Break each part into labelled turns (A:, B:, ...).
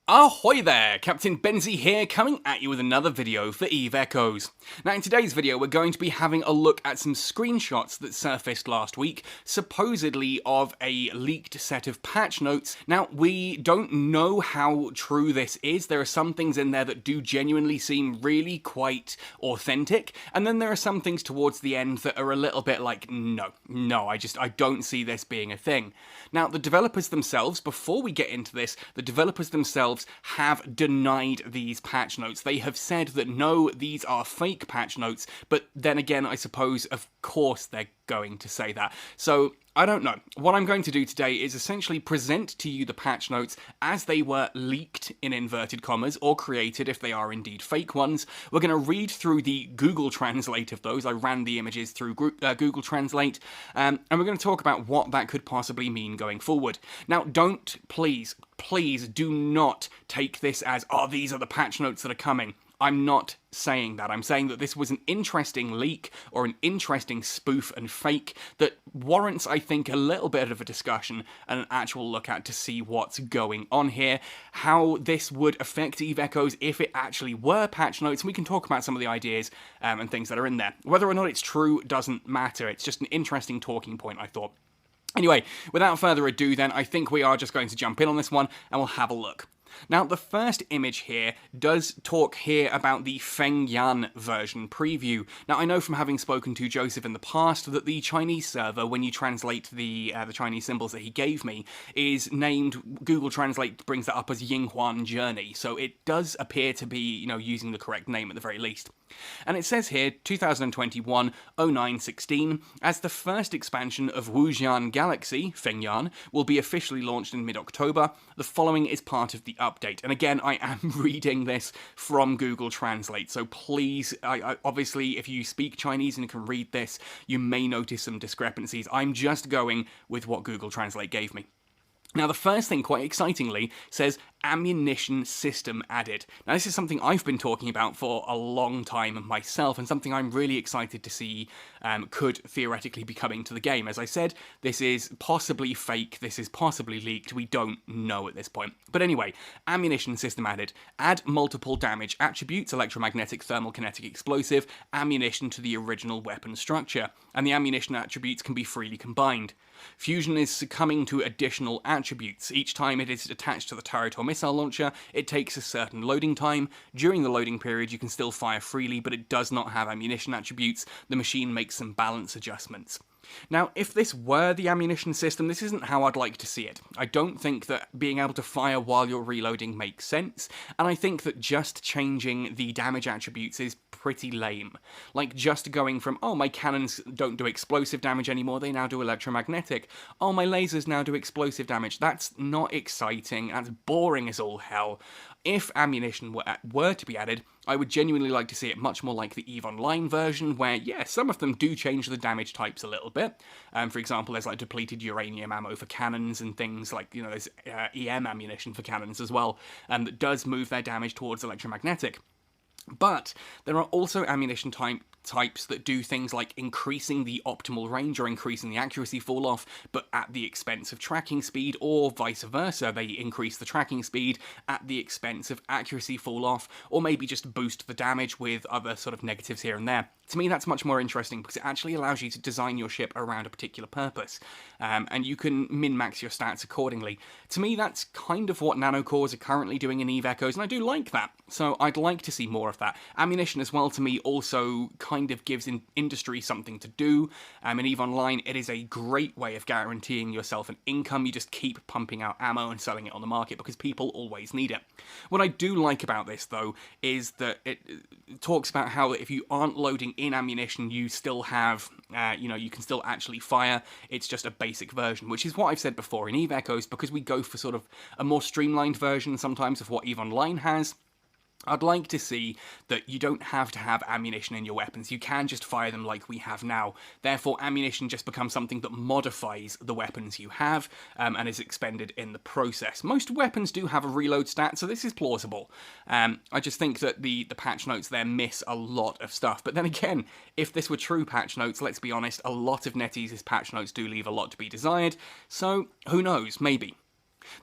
A: Ahoy there! Captain Benzie here, coming at you with another video for Eve Echoes. Now in today's video we're going to be having a look at some screenshots that surfaced last week, supposedly of a leaked set of patch notes. Now we don't know how true this is. There are some things in there that do genuinely seem really quite authentic, and then there are some things towards the end that are a little bit like, no, I don't see this being a thing. Now the developers themselves, before we get into this, the developers themselves have denied these patch notes. They have said that no, these are fake patch notes, but then again, I suppose, of course they're going to say that. So, I don't know. What I'm going to do today is essentially present to you the patch notes as they were leaked, in inverted commas, or created if they are indeed fake ones. We're going to read through the Google Translate of those. I ran the images through Google Translate, and we're going to talk about what that could possibly mean going forward. Now, please do not take this as, oh, these are the patch notes that are coming. I'm not saying that. I'm saying that this was an interesting leak or an interesting spoof and fake that warrants, I think, a little bit of a discussion and an actual look at to see what's going on here, how this would affect Eve Echoes if it actually were patch notes, and we can talk about some of the ideas and things that are in there. Whether or not it's true doesn't matter. It's just an interesting talking point, I thought. Anyway, without further ado then, I think we are just going to jump in on this one and we'll have a look. Now, the first image here does talk here about the Feng Yan version preview. Now, I know from having spoken to Joseph in the past that the Chinese server, when you translate the Chinese symbols that he gave me, is named, Google Translate brings that up as Yinghuan Journey, so it does appear to be, using the correct name at the very least. And it says here, 2021 0916, as the first expansion of Wujian Galaxy, Fengyan, will be officially launched in mid-October. The following is part of the update. And again, I am reading this from Google Translate, so please, obviously, if you speak Chinese and can read this, you may notice some discrepancies. I'm just going with what Google Translate gave me. Now, the first thing, quite excitingly, says ammunition system added. Now, this is something I've been talking about for a long time myself, and something I'm really excited to see could theoretically be coming to the game. As I said, this is possibly fake, this is possibly leaked, we don't know at this point. But anyway, ammunition system added. Add multiple damage attributes, electromagnetic, thermal, kinetic, explosive, ammunition to the original weapon structure, and the ammunition attributes can be freely combined. Fusion is succumbing to additional attributes. Each time it is attached to the turret or missile launcher, it takes a certain loading time. During the loading period, you can still fire freely, but it does not have ammunition attributes. The machine makes some balance adjustments. Now, if this were the ammunition system, this isn't how I'd like to see it. I don't think that being able to fire while you're reloading makes sense, and I think that just changing the damage attributes is pretty lame. Like, just going from, oh, my cannons don't do explosive damage anymore, they now do electromagnetic. Oh, my lasers now do explosive damage. That's not exciting, that's boring as all hell. If ammunition were to be added, I would genuinely like to see it much more like the EVE Online version, where, yeah, some of them do change the damage types a little bit. For example, there's like depleted uranium ammo for cannons and things like, there's EM ammunition for cannons as well, that does move their damage towards electromagnetic. But there are also ammunition types that do things like increasing the optimal range or increasing the accuracy fall off, but at the expense of tracking speed, or vice versa. They increase the tracking speed at the expense of accuracy fall off, or maybe just boost the damage with other sort of negatives here and there. To me, that's much more interesting because it actually allows you to design your ship around a particular purpose, and you can min-max your stats accordingly. To me, that's kind of what nanocores are currently doing in Eve Echoes, and I do like that, so I'd like to see more of that. Ammunition as well, to me, also kind of gives industry something to do. In EVE Online, it is a great way of guaranteeing yourself an income. You just keep pumping out ammo and selling it on the market because people always need it. What I do like about this, though, is that it talks about how if you aren't loading in ammunition, you still have, you can still actually fire. It's just a basic version, which is what I've said before in Eve Echoes, because we go for sort of a more streamlined version sometimes of what EVE Online has. I'd like to see that you don't have to have ammunition in your weapons. You can just fire them like we have now. Therefore, ammunition just becomes something that modifies the weapons you have and is expended in the process. Most weapons do have a reload stat, so this is plausible. I just think that the patch notes there miss a lot of stuff. But then again, if this were true patch notes, let's be honest, a lot of NetEase's patch notes do leave a lot to be desired. So, who knows? Maybe.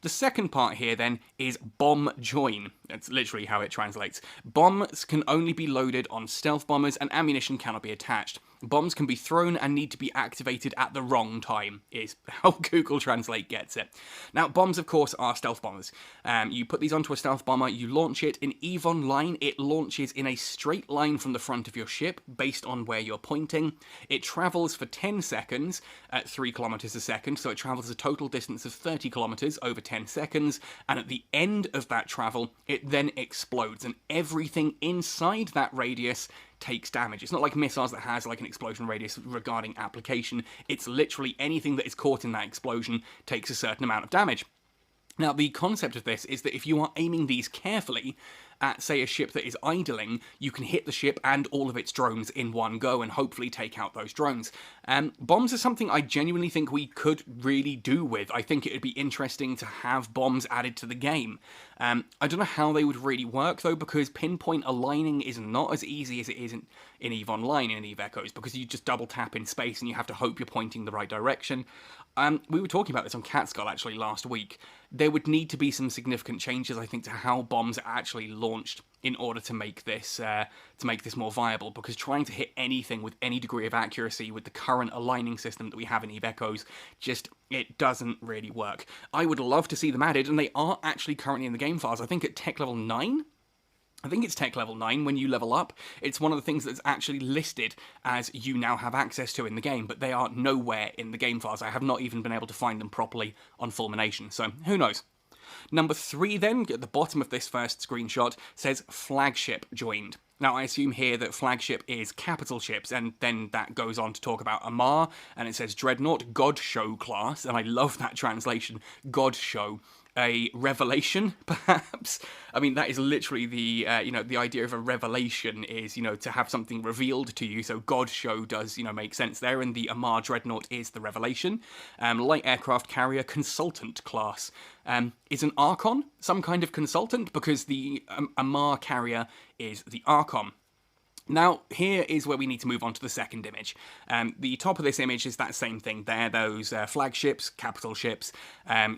A: The second part here then is bomb join. That's literally how it translates. Bombs can only be loaded on stealth bombers and ammunition cannot be attached. Bombs can be thrown and need to be activated at the wrong time, is how Google Translate gets it. Now, bombs, of course, are stealth bombers. You put these onto a stealth bomber, you launch it. In EVE Online, it launches in a straight line from the front of your ship, based on where you're pointing. It travels for 10 seconds at 3 kilometers a second, so it travels a total distance of 30 kilometers over 10 seconds, and at the end of that travel, it then explodes, and everything inside that radius takes damage. It's not like missiles that has like an explosion radius regarding application. It's literally anything that is caught in that explosion takes a certain amount of damage. Now, the concept of this is that if you are aiming these carefully at, say, a ship that is idling, you can hit the ship and all of its drones in one go and hopefully take out those drones. Bombs are something I genuinely think we could really do with. I think it would be interesting to have bombs added to the game. I don't know how they would really work, though, because pinpoint aligning is not as easy as it is in EVE Online and EVE Echoes, because you just double tap in space and you have to hope you're pointing the right direction. We were talking about this on Catskull actually last week. There would need to be some significant changes, I think, to how bombs are actually launched in order to make this more viable. Because trying to hit anything with any degree of accuracy with the current aligning system that we have in EVE Echoes, it doesn't really work. I would love to see them added, and they are actually currently in the game files. I think at tech level 9. I think it's tech level 9 when you level up. It's one of the things that's actually listed as you now have access to in the game, but they are nowhere in the game files. I have not even been able to find them properly on Fulmination, so who knows. Number 3 then, at the bottom of this first screenshot, says flagship joined. Now, I assume here that flagship is capital ships, and then that goes on to talk about Amar, and it says Dreadnought God Show class, and I love that translation, God Show. A revelation, perhaps? I mean, that is literally the, the idea of a revelation is, to have something revealed to you, so God Show does, make sense there, and the Amar Dreadnought is the revelation. Light aircraft carrier consultant class. Is an Archon some kind of consultant? Because the Amar carrier is the Archon. Now, here is where we need to move on to the second image. The top of this image is that same thing there, those flagships, capital ships,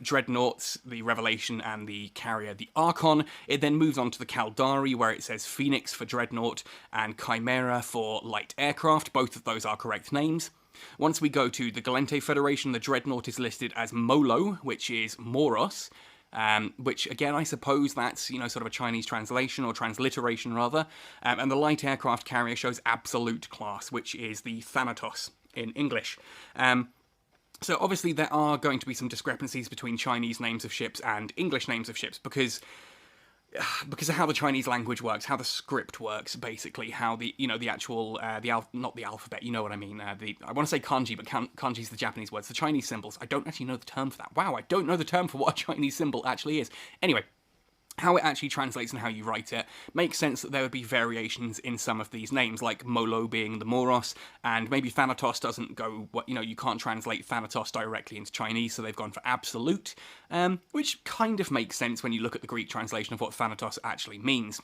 A: dreadnoughts, the Revelation, and the carrier, the Archon. It then moves on to the Caldari, where it says Phoenix for dreadnought and Chimera for light aircraft. Both of those are correct names. Once we go to the Galente Federation, the dreadnought is listed as Molo, which is Moros. Which, again, I suppose that's, sort of a Chinese translation, or transliteration, rather. And the light aircraft carrier shows absolute class, which is the Thanatos in English. So, obviously, there are going to be some discrepancies between Chinese names of ships and English names of ships, because of how the Chinese language works, how the script works, basically, how the actual, not the alphabet, you know what I mean, I want to say kanji, but kanji's the Japanese words, the Chinese symbols, I don't actually know the term for that. Wow, I don't know the term for what a Chinese symbol actually is. Anyway, how it actually translates and how you write it makes sense that there would be variations in some of these names, like Molo being the Moros, and maybe Thanatos doesn't go, you can't translate Thanatos directly into Chinese, so they've gone for absolute, which kind of makes sense when you look at the Greek translation of what Thanatos actually means.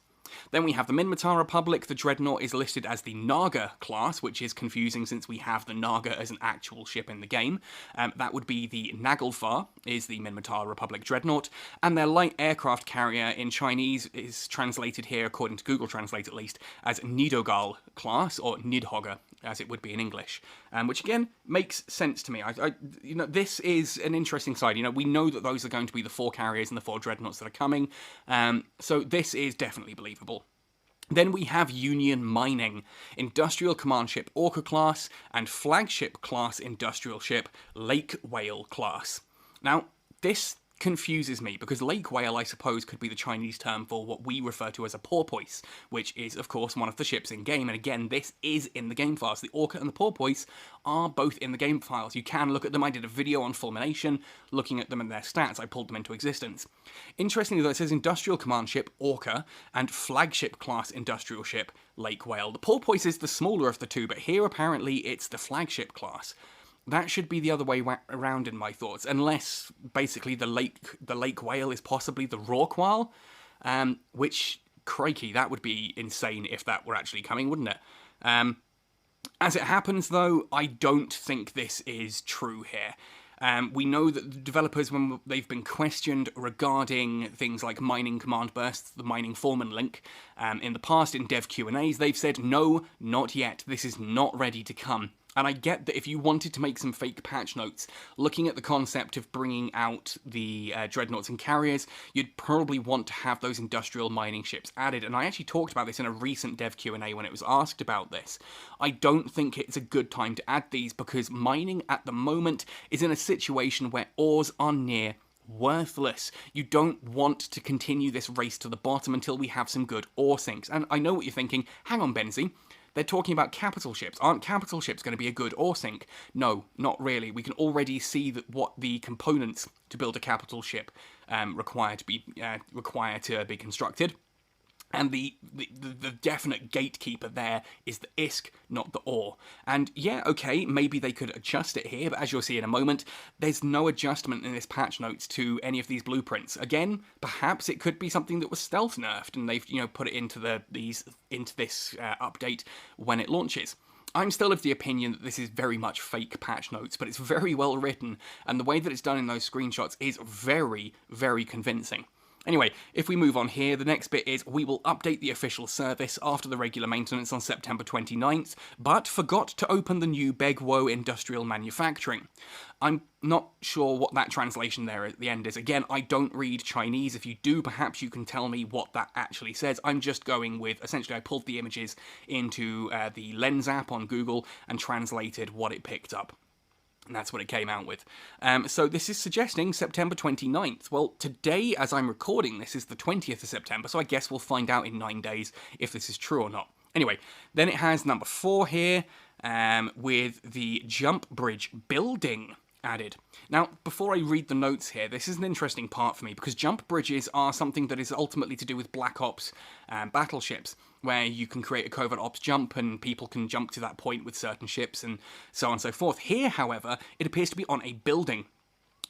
A: Then we have the Minmatar Republic. The Dreadnought is listed as the Naga class, which is confusing since we have the Naga as an actual ship in the game. That would be the Naglfar, is the Minmatar Republic Dreadnought, and their light aircraft carrier in Chinese is translated here, according to Google Translate at least, as Nidogal class, or Nidhogger, as it would be in English, which again makes sense to me. This is an interesting side. We know that those are going to be the 4 carriers and the 4 dreadnoughts that are coming, so this is definitely believable. Then we have Union Mining, Industrial Command Ship Orca class, and Flagship class Industrial Ship Lake Whale class. Now, this confuses me, because lake whale, I suppose, could be the Chinese term for what we refer to as a porpoise, which is, of course, one of the ships in-game, and again, this is in the game files. The Orca and the porpoise are both in the game files. You can look at them. I did a video on Fulmination, looking at them and their stats. I pulled them into existence. Interestingly, though, it says Industrial Command Ship Orca and Flagship Class Industrial Ship Lake Whale. The porpoise is the smaller of the two, but here, apparently, it's the flagship class. That should be the other way around in my thoughts, unless basically the lake whale is possibly the Rorqual, which, crikey, that would be insane if that were actually coming, wouldn't it? As it happens, though, I don't think this is true here. We know that the developers, when they've been questioned regarding things like mining command bursts, the mining foreman link, in the past in dev Q&As, they've said, no, not yet, this is not ready to come. And I get that if you wanted to make some fake patch notes, looking at the concept of bringing out the dreadnoughts and carriers, you'd probably want to have those industrial mining ships added. And I actually talked about this in a recent dev Q&A when it was asked about this. I don't think it's a good time to add these because mining at the moment is in a situation where ores are near worthless. You don't want to continue this race to the bottom until we have some good ore sinks. And I know what you're thinking, hang on Benzie, they're talking about capital ships. Aren't capital ships going to be a good ore sink? No, not really. We can already see that what the components to build a capital ship require to be constructed. And the definite gatekeeper there is the ISK, not the ore. And yeah, okay, maybe they could adjust it here, but as you'll see in a moment, there's no adjustment in this patch notes to any of these blueprints. Again, perhaps it could be something that was stealth nerfed, and they've put it into this update when it launches. I'm still of the opinion that this is very much fake patch notes, but it's very well written, and the way that it's done in those screenshots is very, very convincing. Anyway, if we move on here, the next bit is we will update the official service after the regular maintenance on September 29th, but forgot to open the new Begwo Industrial Manufacturing. I'm not sure what that translation there at the end is. Again, I don't read Chinese. If you do, perhaps you can tell me what that actually says. I'm just going with, essentially, I pulled the images into the Lens app on Google and translated what it picked up. And that's what it came out with. So this is suggesting September 29th. Well, today, as I'm recording this, is the 20th of September, so I guess we'll find out in 9 days if this is true or not. Anyway, then it has number 4 here, with the jump bridge building added. Now, before I read the notes here, this is an interesting part for me, because jump bridges are something that is ultimately to do with Black Ops battleships, where you can create a covert ops jump and people can jump to that point with certain ships and so on and so forth. Here, however, it appears to be on a building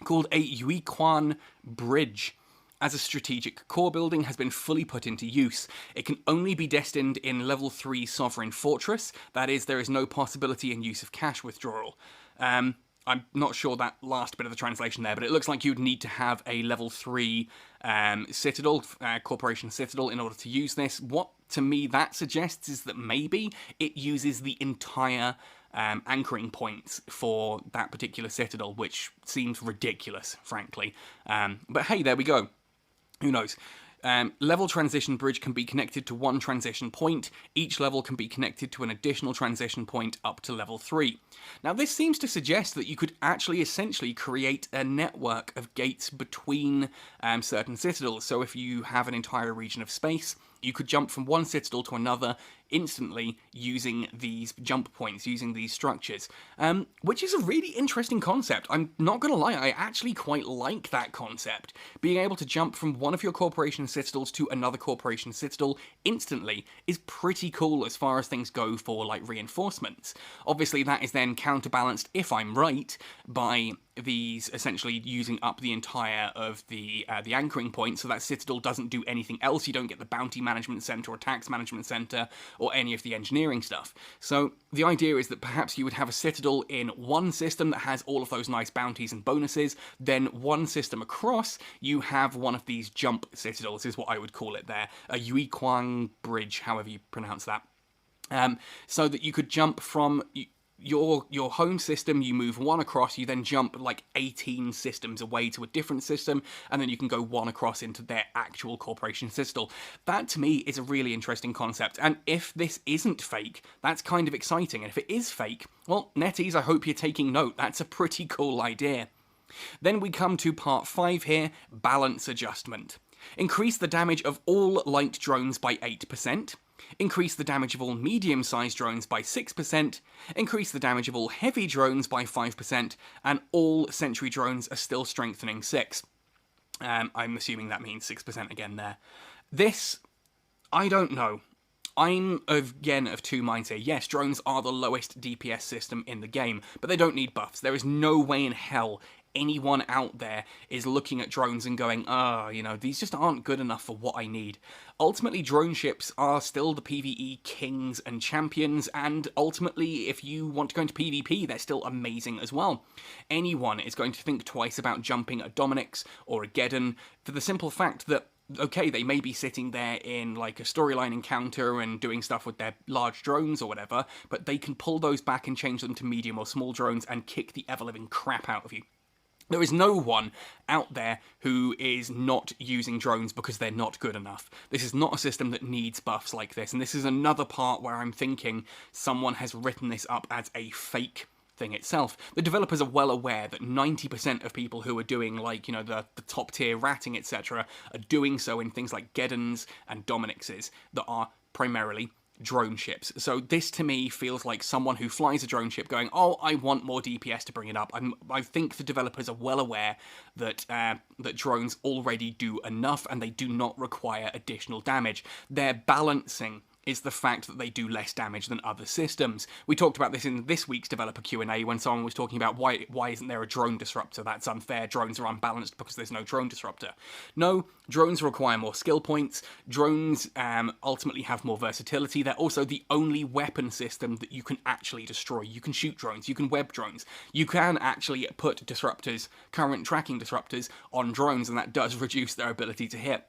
A: called a Yuiquan Bridge. As a strategic core building has been fully put into use. It can only be destined in level 3 Sovereign Fortress, that is, there is no possibility in use of cash withdrawal. I'm not sure that last bit of the translation there, but it looks like you'd need to have a level 3 Citadel, Corporation Citadel, in order to use this. What, to me, that suggests is that maybe it uses the entire anchoring points for that particular Citadel, which seems ridiculous, frankly. But hey, there we go. Who knows? Level transition bridge can be connected to one transition point. Each level can be connected to an additional transition point up to level 3. Now this seems to suggest that you could actually essentially create a network of gates between certain citadels. So if you have an entire region of space, you could jump from one citadel to another instantly using these jump points, using these structures, which is a really interesting concept. I'm not going to lie, I actually quite like that concept. Being able to jump from one of your corporation citadels to another corporation citadel instantly is pretty cool as far as things go for, like, reinforcements. Obviously, that is then counterbalanced, if I'm right, by these essentially using up the entire of the anchoring point, so that citadel doesn't do anything else. You don't get the bounty management center or tax management center or any of the engineering stuff. So the idea is that perhaps you would have a citadel in one system that has all of those nice bounties and bonuses, then one system across you have one of these jump citadels, is what I would call it there, a Yuiquan Bridge, however you pronounce that, so that you could jump from your home system, you move one across, you then jump like 18 systems away to a different system, and then you can go one across into their actual corporation citadel. That, to me, is a really interesting concept, and if this isn't fake, that's kind of exciting, and if it is fake, well, Netties, I hope you're taking note. That's a pretty cool idea. Then we come to part 5 here, balance adjustment. Increase the damage of all light drones by 8%. Increase the damage of all medium-sized drones by 6%, increase the damage of all heavy drones by 5%, and all sentry drones are still strengthening 6. I'm assuming that means 6% again there. This, I don't know. I'm, again, of two minds here. Yes, drones are the lowest DPS system in the game, but they don't need buffs. There is no way in hell anyone out there is looking at drones and going, you know, these just aren't good enough for what I need. Ultimately, drone ships are still the PvE kings and champions, and ultimately, if you want to go into PvP, they're still amazing as well. Anyone is going to think twice about jumping a Dominix or a Geddon for the simple fact that, okay, they may be sitting there in like a storyline encounter and doing stuff with their large drones or whatever, but they can pull those back and change them to medium or small drones and kick the ever-living crap out of you. There is no one out there who is not using drones because they're not good enough. This is not a system that needs buffs like this, and this is another part where I'm thinking someone has written this up as a fake thing itself. The developers are well aware that 90% of people who are doing, like, you know, the top tier ratting, etc., are doing so in things like Geddons and Dominixes that are primarily drone ships. So this to me feels like someone who flies a drone ship going, oh, I want more DPS to bring it up. I think the developers are well aware that that drones already do enough and they do not require additional damage. They're balancing is the fact that they do less damage than other systems. We talked about this in this week's developer Q&A when someone was talking about why isn't there a drone disruptor? That's unfair. Drones are unbalanced because there's no drone disruptor. No, drones require more skill points. Drones ultimately have more versatility. They're also the only weapon system that you can actually destroy. You can shoot drones. You can web drones. You can actually put disruptors, current tracking disruptors, on drones, and that does reduce their ability to hit.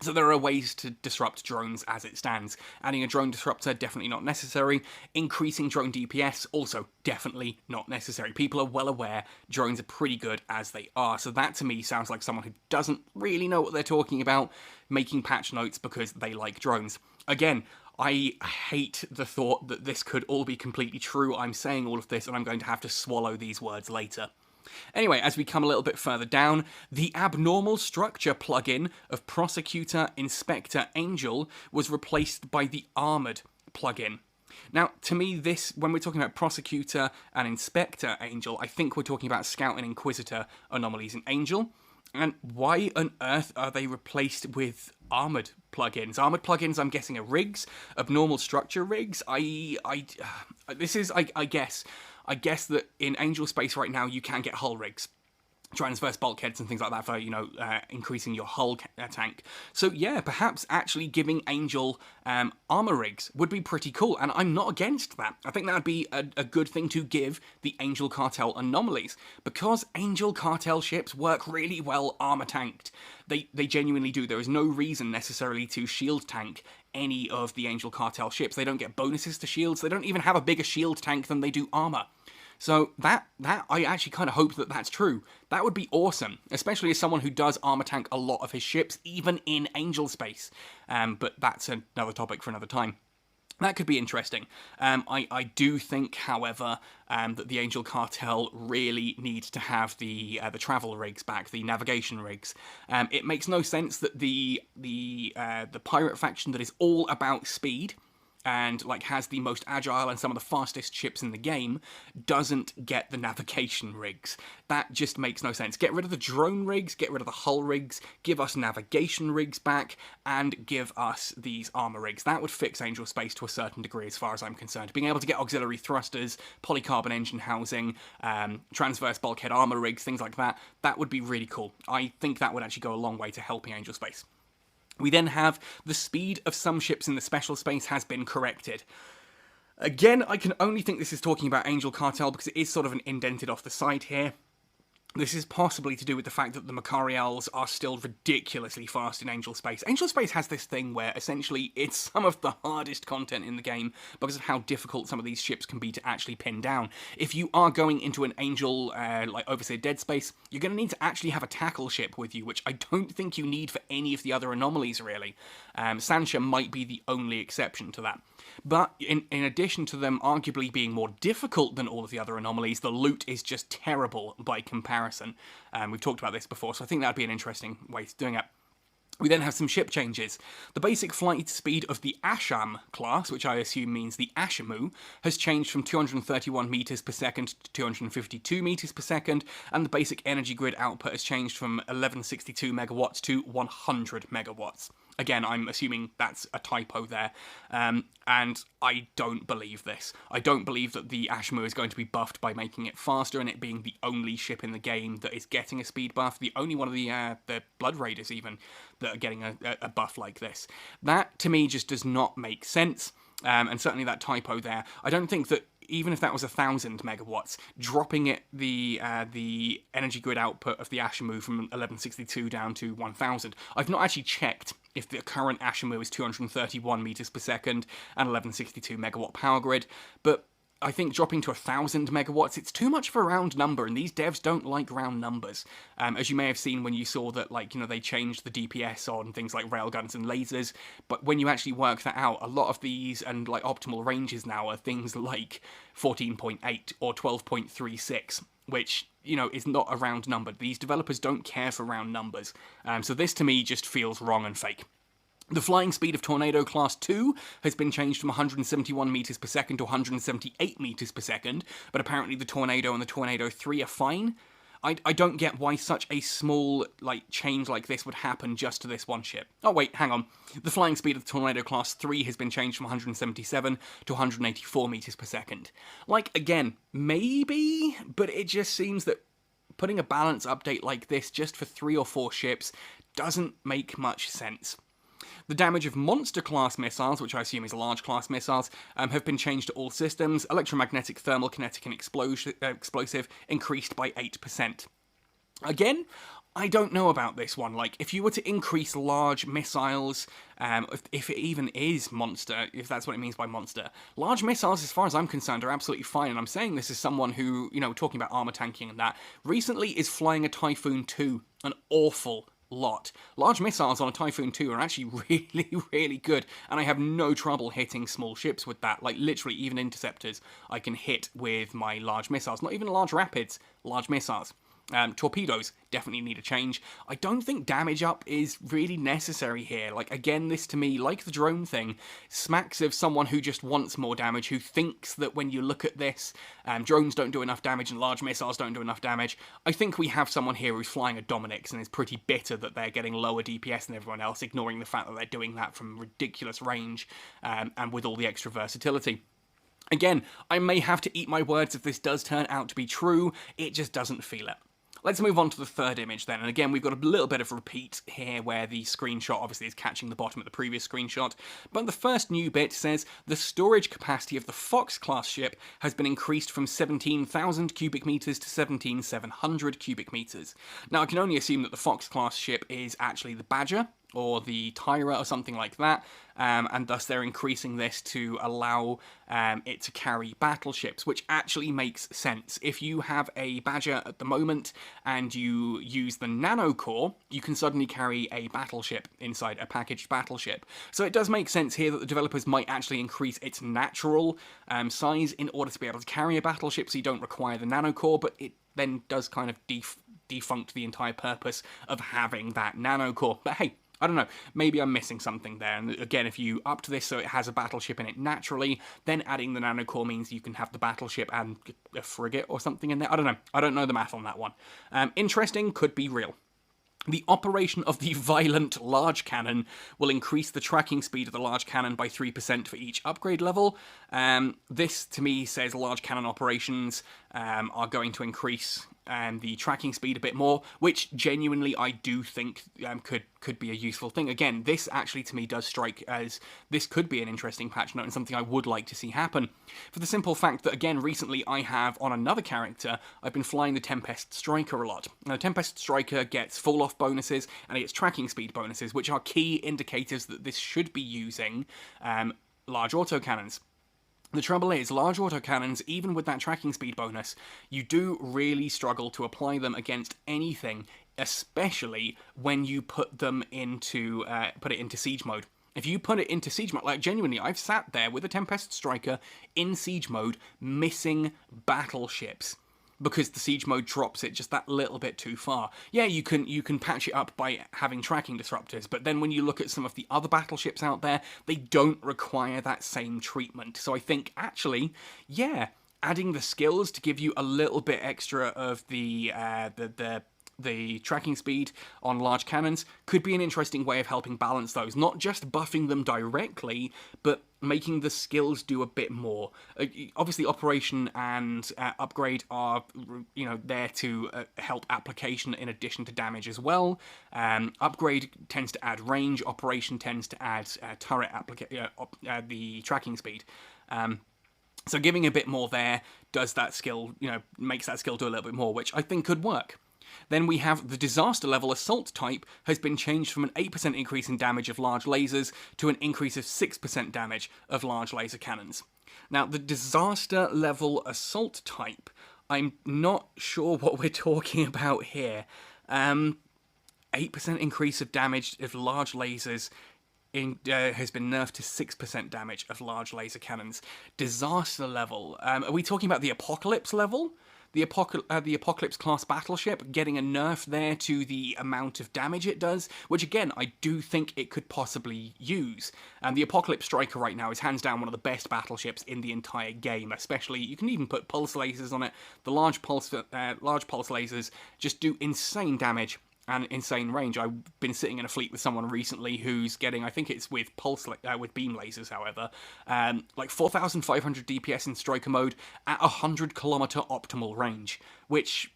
A: So there are ways to disrupt drones as it stands. Adding a drone disruptor, definitely not necessary. Increasing drone DPS, also definitely not necessary. People are well aware drones are pretty good as they are. So that to me sounds like someone who doesn't really know what they're talking about, making patch notes because they like drones. Again, I hate the thought that this could all be completely true. I'm saying all of this and I'm going to have to swallow these words later. Anyway, as we come a little bit further down, the abnormal structure plugin of Prosecutor, Inspector, Angel was replaced by the Armored plugin. Now, to me, this, when we're talking about Prosecutor and Inspector Angel, I think we're talking about Scout and Inquisitor anomalies in Angel. And why on earth are they replaced with Armored plugins? Armored plugins, I'm guessing, are rigs, abnormal structure rigs. I guess that in Angel space right now you can get hull rigs, transverse bulkheads and things like that for, you know, increasing your hull tank. So yeah, perhaps actually giving Angel armor rigs would be pretty cool, and I'm not against that. I think that would be a good thing to give the Angel Cartel anomalies, because Angel Cartel ships work really well armor tanked. They genuinely do. There is no reason necessarily to shield tank any of the Angel Cartel ships. They don't get bonuses to shields. They don't even have a bigger shield tank than they do armor. So that I actually kind of hope that that's true. That would be awesome, especially as someone who does armor tank a lot of his ships, even in Angel space. But that's another topic for another time. That could be interesting. I do think, however, that the Angel Cartel really needs to have the travel rigs back, the navigation rigs. It makes no sense that the pirate faction that is all about speed and like has the most agile and some of the fastest ships in the game doesn't get the navigation rigs. That just makes no sense. Get rid of the drone rigs, get rid of the hull rigs, give us navigation rigs back, and give us these armor rigs. That would fix Angel Space to a certain degree as far as I'm concerned. Being able to get auxiliary thrusters, polycarbon engine housing, transverse bulkhead armor rigs, things like that, that would be really cool. I think that would actually go a long way to helping Angel Space. We then have the speed of some ships in the special space has been corrected. Again, I can only think this is talking about Angel Cartel because it is sort of an indented off the side here. This is possibly to do with the fact that the Macarials are still ridiculously fast in Angel Space. Angel Space has this thing where essentially it's some of the hardest content in the game because of how difficult some of these ships can be to actually pin down. If you are going into an Angel, like Overseer Dead Space, you're going to need to actually have a tackle ship with you, which I don't think you need for any of the other anomalies, really. Sancha might be the only exception to that. But in addition to them arguably being more difficult than all of the other anomalies, the loot is just terrible by comparison. We've talked about this before, so I think that'd be an interesting way of doing it. We then have some ship changes. The basic flight speed of the Asham class, which I assume means the Ashamu, has changed from 231 meters per second to 252 meters per second, and the basic energy grid output has changed from 1162 megawatts to 100 megawatts. Again, I'm assuming that's a typo there, and I don't believe this. I don't believe that the Ashmu is going to be buffed by making it faster and it being the only ship in the game that is getting a speed buff, the only one of the Blood Raiders even that are getting a buff like this. That, to me, just does not make sense, and certainly that typo there. I don't think that even if that was 1,000 megawatts, dropping it the energy grid output of the Ashimu from 1162 down to 1,000. I've not actually checked if the current Ashimu is 231 meters per second and 1162 megawatt power grid, but I think dropping to 1,000 megawatts, it's too much of a round number, and these devs don't like round numbers. As you may have seen when you saw that, like, they changed the DPS on things like railguns and lasers, but when you actually work that out, a lot of these and, like, optimal ranges now are things like 14.8 or 12.36, which, is not a round number. These developers don't care for round numbers. So this, to me, just feels wrong and fake. The flying speed of Tornado Class 2 has been changed from 171 meters per second to 178 meters per second, but apparently the Tornado and the Tornado 3 are fine. I don't get why such a small, change like this would happen just to this one ship. Oh wait, hang on. The flying speed of the Tornado Class 3 has been changed from 177 to 184 meters per second. Again, maybe, but it just seems that putting a balance update like this just for 3 or 4 ships doesn't make much sense. The damage of monster-class missiles, which I assume is large-class missiles, have been changed to all systems. Electromagnetic, thermal, kinetic, and explosive increased by 8%. Again, I don't know about this one. If you were to increase large missiles, if it even is monster, if that's what it means by monster, large missiles, as far as I'm concerned, are absolutely fine. And I'm saying this as someone who, talking about armor tanking and that, recently is flying a Typhoon 2, an awful lot. Large missiles on a Typhoon 2 are actually really, really good, and I have no trouble hitting small ships with that. Literally, even interceptors I can hit with my large missiles. Not even large rapids, large missiles. Torpedoes definitely need a change. I don't think damage up is really necessary here. Again, this to me, like the drone thing, smacks of someone who just wants more damage, who thinks that when you look at this, drones don't do enough damage and large missiles don't do enough damage. I think we have someone here who's flying a Dominix and is pretty bitter that they're getting lower DPS than everyone else, ignoring the fact that they're doing that from ridiculous range, and with all the extra versatility. Again, I may have to eat my words if this does turn out to be true, it just doesn't feel it. Let's move on to the third image then, and again we've got a little bit of repeat here where the screenshot obviously is catching the bottom of the previous screenshot, but the first new bit says the storage capacity of the Fox class ship has been increased from 17,000 cubic meters to 17,700 cubic meters. Now I can only assume that the Fox class ship is actually the Badger, or the Tyra or something like that, and thus they're increasing this to allow it to carry battleships, which actually makes sense. If you have a Badger at the moment and you use the nano core, you can suddenly carry a battleship inside a packaged battleship. So it does make sense here that the developers might actually increase its natural size in order to be able to carry a battleship, so you don't require the nano core, but it then does kind of defunct the entire purpose of having that nano core. But hey, I don't know, maybe I'm missing something there, and again, if you upped this so it has a battleship in it naturally, then adding the nanocore means you can have the battleship and a frigate or something in there. I don't know. I don't know the math on that one. Interesting, could be real. The operation of the Violent Large Cannon will increase the tracking speed of the large cannon by 3% for each upgrade level. This, to me, says large cannon operations are going to increase the tracking speed a bit more, which genuinely I do think could be a useful thing. Again, this actually to me does strike as this could be an interesting patch note and something I would like to see happen. For the simple fact that, again, recently I have, on another character, I've been flying the Tempest Striker a lot. Now, the Tempest Striker gets fall-off bonuses and it gets tracking speed bonuses, which are key indicators that this should be using large autocannons. The trouble is, large autocannons, even with that tracking speed bonus, you do really struggle to apply them against anything, especially when you put them into siege mode. If you put it into siege mode, genuinely, I've sat there with a Tempest Striker in siege mode, missing battleships, because the siege mode drops it just that little bit too far. Yeah, you can patch it up by having tracking disruptors, but then when you look at some of the other battleships out there, they don't require that same treatment. So I think, actually, yeah, adding the skills to give you a little bit extra of the the tracking speed on large cannons could be an interesting way of helping balance those, not just buffing them directly, but making the skills do a bit more. Obviously, operation and upgrade are, there to help application in addition to damage as well. Upgrade tends to add range. Operation tends to add turret the tracking speed. So giving a bit more there does that skill, makes that skill do a little bit more, which I think could work. Then we have the disaster level assault type has been changed from an 8% increase in damage of large lasers to an increase of 6% damage of large laser cannons. Now, the disaster level assault type, I'm not sure what we're talking about here. 8% increase of damage of large lasers has been nerfed to 6% damage of large laser cannons. Disaster level, are we talking about the Apocalypse level? The Apocalypse class battleship getting a nerf there to the amount of damage it does, which again, I do think it could possibly use. And the Apocalypse Striker right now is hands down one of the best battleships in the entire game, especially, you can even put pulse lasers on it. The large pulse lasers just do insane damage and insane range. I've been sitting in a fleet with someone recently who's getting, I think it's with with beam lasers, however, like 4,500 DPS in striker mode at 100-kilometer optimal range, which,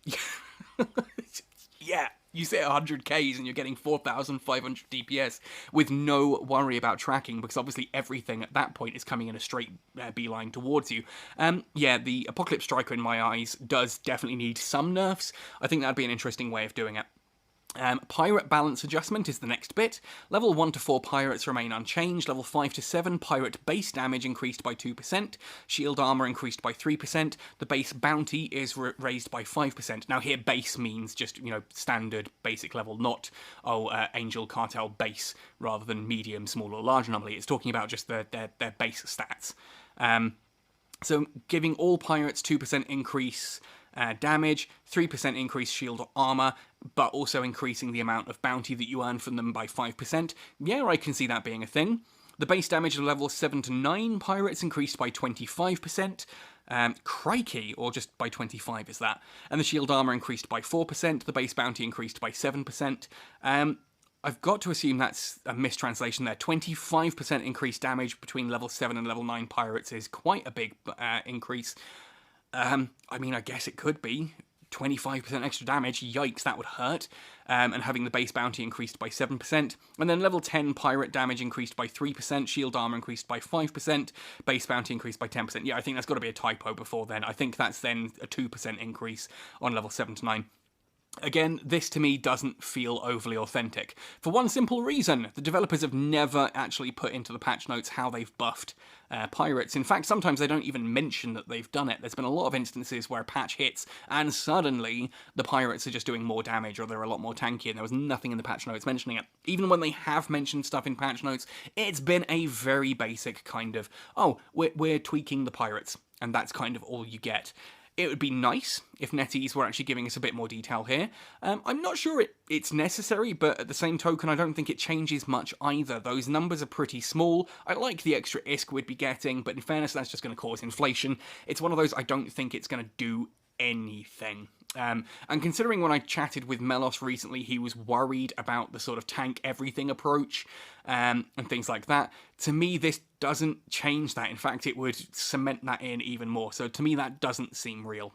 A: yeah, you sit at 100 Ks and you're getting 4,500 DPS with no worry about tracking, because obviously everything at that point is coming in a straight beeline towards you. Yeah, the Apocalypse Striker, in my eyes, does definitely need some nerfs. I think that'd be an interesting way of doing it. Pirate balance adjustment is the next bit. Level 1 to 4 pirates remain unchanged. Level 5 to 7 pirate base damage increased by 2%. Shield armor increased by 3%. The base bounty is raised by 5%. Now here base means just, standard basic level, not, Angel Cartel base, rather than medium, small or large anomaly. It's talking about just their base stats. So giving all pirates 2% increase damage, 3% increase shield or armor, but also increasing the amount of bounty that you earn from them by 5%. Yeah, I can see that being a thing. The base damage of level 7 to 9 pirates increased by 25%. Crikey, or just by 25 is that. And the shield armor increased by 4%. The base bounty increased by 7%. I've got to assume that's a mistranslation there. 25% increased damage between level 7 and level 9 pirates is quite a big increase. I mean, I guess it could be. 25% extra damage, yikes, that would hurt. And having the base bounty increased by 7%. And then level 10 pirate damage increased by 3%, shield armor increased by 5%, base bounty increased by 10%. Yeah, I think that's got to be a typo before then. I think that's then a 2% increase on level 7 to 9. Again, this to me doesn't feel overly authentic. For one simple reason, the developers have never actually put into the patch notes how they've buffed pirates. In fact, sometimes they don't even mention that they've done it. There's been a lot of instances where a patch hits and suddenly the pirates are just doing more damage or they're a lot more tanky, and there was nothing in the patch notes mentioning it. Even when they have mentioned stuff in patch notes, it's been a very basic kind of, oh, we're tweaking the pirates, and that's kind of all you get. It would be nice if NetEase were actually giving us a bit more detail here. I'm not sure it's necessary, but at the same token, I don't think it changes much either. Those numbers are pretty small. I like the extra ISK we'd be getting, but in fairness, that's just going to cause inflation. It's one of those I don't think it's going to do anything. And considering when I chatted with Melos recently, he was worried about the sort of tank everything approach and things like that. To me, this doesn't change that. In fact, it would cement that in even more. So to me, that doesn't seem real.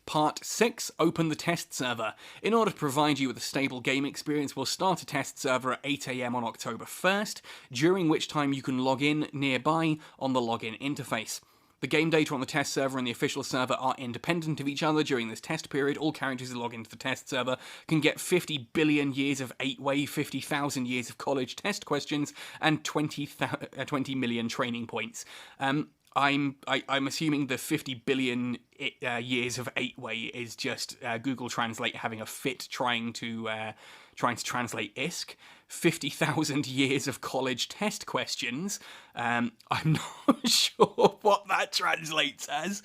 A: Part 6, open the test server. In order to provide you with a stable game experience, we'll start a test server at 8 AM on October 1st, during which time you can log in nearby on the login interface. The game data on the test server and the official server are independent of each other during this test period. All characters who log into the test server can get 50 billion years of 8-way, 50,000 years of college test questions, and 20 million training points. I'm assuming the 50 billion years of 8-way is just Google Translate having a fit trying to translate ISK. 50,000 years of college test questions. I'm not sure what that translates as.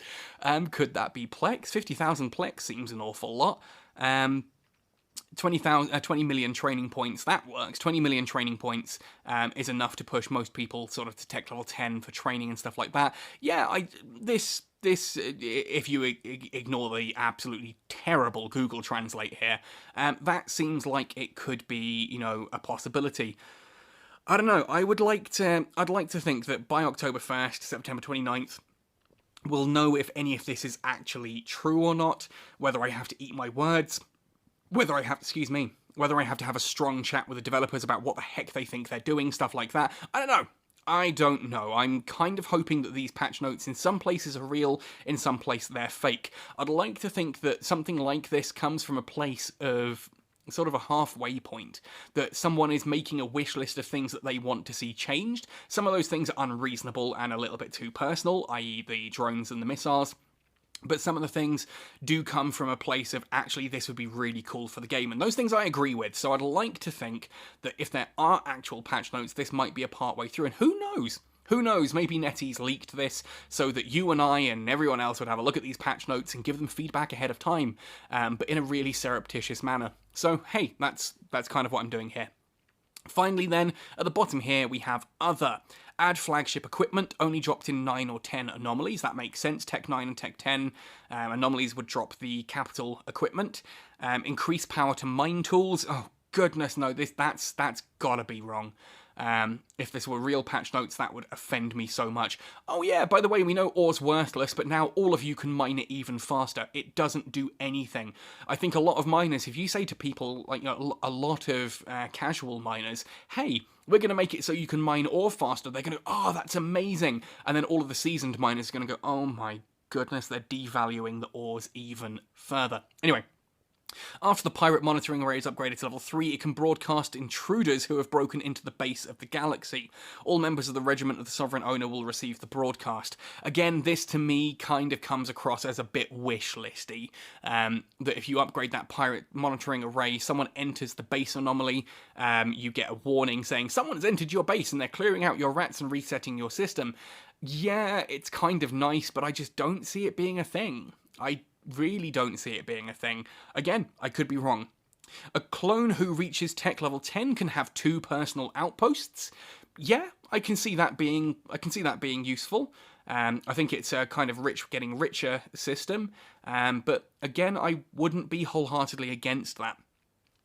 A: Could that be Plex? 50,000 Plex seems an awful lot. 20 million training points, that works. 20 million training points is enough to push most people sort of to tech level 10 for training and stuff like that. Yeah, this, if you ignore the absolutely terrible Google Translate here, that seems like it could be, you know, a possibility. I don't know. I'd like to think that by October 1st, September 29th, we'll know if any of this is actually true or not, whether I have to eat my words, whether I have, whether I have to have a strong chat with the developers about what the heck they think they're doing, stuff like that. I don't know. I'm kind of hoping that these patch notes in some places are real, in some places they're fake. I'd like to think that something like this comes from a place of sort of a halfway point, that someone is making a wish list of things that they want to see changed. Some of those things are unreasonable and a little bit too personal, i.e. the drones and the missiles. But some of the things do come from a place of, actually, this would be really cool for the game. And those things I agree with. So I'd like to think that if there are actual patch notes, this might be a part way through. And who knows? Who knows, maybe NetEase leaked this so that you and I and everyone else would have a look at these patch notes and give them feedback ahead of time, but in a really surreptitious manner. So, hey, that's kind of what I'm doing here. Finally then, at the bottom here, we have Other. Add flagship equipment, only dropped in 9 or 10 anomalies. That makes sense. Tech 9 and Tech 10 anomalies would drop the capital equipment. Increase power to mine tools. Oh, goodness, no, that's gotta be wrong. If this were real patch notes, that would offend me so much. Oh yeah, by the way, we know ore's worthless, but now all of you can mine it even faster. It doesn't do anything. I think a lot of miners, if you say to people, like, you know, a lot of casual miners, hey, we're going to make it so you can mine ore faster, they're going to, oh, that's amazing. And then all of the seasoned miners are going to go, oh my goodness, they're devaluing the ores even further. Anyway. After the pirate monitoring array is upgraded to level 3, it can broadcast intruders who have broken into the base of the galaxy. All members of the Regiment of the Sovereign Owner will receive the broadcast. Again, this to me kind of comes across as a bit wish listy. That if you upgrade that pirate monitoring array, someone enters the base anomaly, you get a warning saying someone's entered your base and they're clearing out your rats and resetting your system. Yeah, it's kind of nice, but I just don't see it being a thing. I really don't see it being a thing. Again, I could be wrong. A clone who reaches tech level 10 can have 2 personal outposts. Yeah, I can see that being useful. I think it's a kind of getting richer system. But again, I wouldn't be wholeheartedly against that.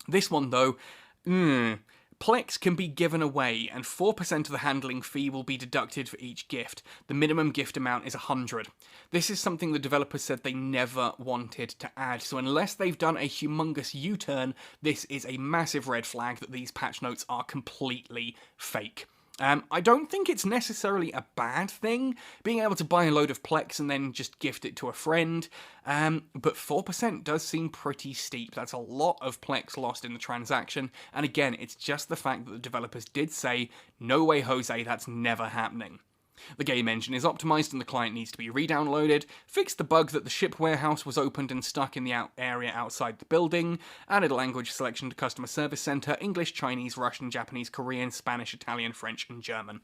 A: This one though, Plex can be given away, and 4% of the handling fee will be deducted for each gift. The minimum gift amount is 100. This is something the developers said they never wanted to add, so unless they've done a humongous U-turn, this is a massive red flag that these patch notes are completely fake. I don't think it's necessarily a bad thing, being able to buy a load of Plex and then just gift it to a friend, but 4% does seem pretty steep. That's a lot of Plex lost in the transaction, and again, it's just the fact that the developers did say, no way Jose, that's never happening. The game engine is optimized and the client needs to be re-downloaded, fixed the bug that the ship warehouse was opened and stuck in the area outside the building, added language selection to customer service center, English, Chinese, Russian, Japanese, Korean, Spanish, Italian, French, and German.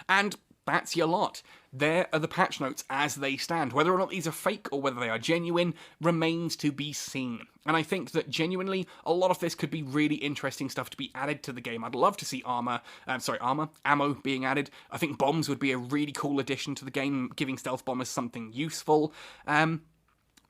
A: And that's your lot. There are the patch notes as they stand. Whether or not these are fake or whether they are genuine remains to be seen. And I think that genuinely, a lot of this could be really interesting stuff to be added to the game. I'd love to see ammo being added. I think bombs would be a really cool addition to the game, giving stealth bombers something useful.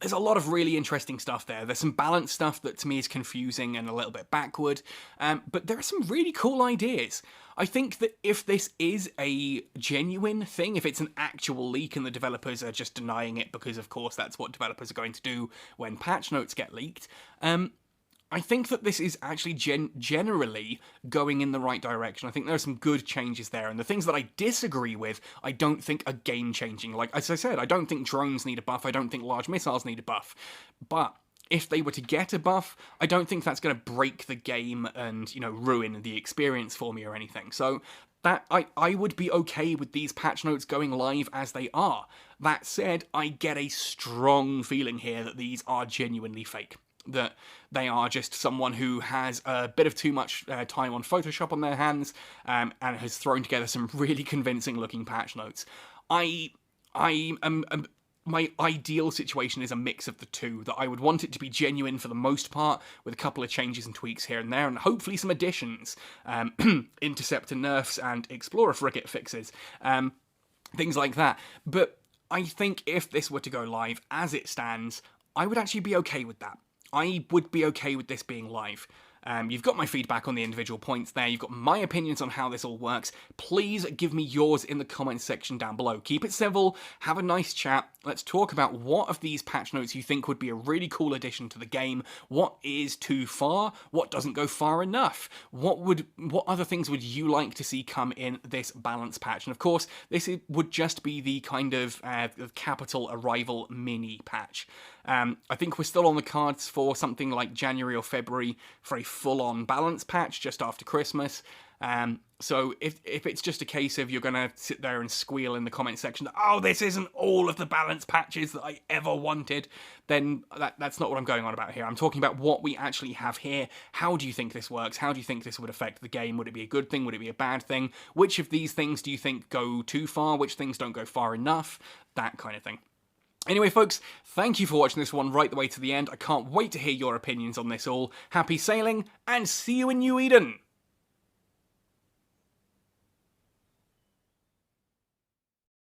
A: There's a lot of really interesting stuff there. There's some balanced stuff that to me is confusing and a little bit backward, but there are some really cool ideas. I think that if this is a genuine thing, if it's an actual leak and the developers are just denying it because of course that's what developers are going to do when patch notes get leaked, I think that this is actually generally going in the right direction. I think there are some good changes there, and the things that I disagree with, I don't think are game-changing. Like, as I said, I don't think drones need a buff, I don't think large missiles need a buff, but if they were to get a buff, I don't think that's going to break the game and, you know, ruin the experience for me or anything. So that I would be okay with these patch notes going live as they are. That said, I get a strong feeling here that these are genuinely fake. That they are just someone who has a bit of too much time on Photoshop on their hands and has thrown together some really convincing looking patch notes. I am my ideal situation is a mix of the two, that I would want it to be genuine for the most part, with a couple of changes and tweaks here and there, and hopefully some additions, interceptor nerfs and explorer frigate fixes, things like that. But I think if this were to go live as it stands, I would actually be okay with that. I would be okay with this being live. You've got my feedback on the individual points there. You've got my opinions on how this all works. Please give me yours in the comments section down below. Keep it civil, have a nice chat. Let's talk about what of these patch notes you think would be a really cool addition to the game. What is too far? What doesn't go far enough? What other things would you like to see come in this balance patch? And of course, this would just be the kind of capital arrival mini patch. I think we're still on the cards for something like January or February for a full-on balance patch just after Christmas. So if it's just a case of you're going to sit there and squeal in the comment section that, oh, this isn't all of the balance patches that I ever wanted, then that's not what I'm going on about here. I'm talking about what we actually have here. How do you think this works? How do you think this would affect the game? Would it be a good thing? Would it be a bad thing? Which of these things do you think go too far? Which things don't go far enough? That kind of thing. Anyway, folks, thank you for watching this one right the way to the end. I can't wait to hear your opinions on this all. Happy sailing, and see you in New Eden!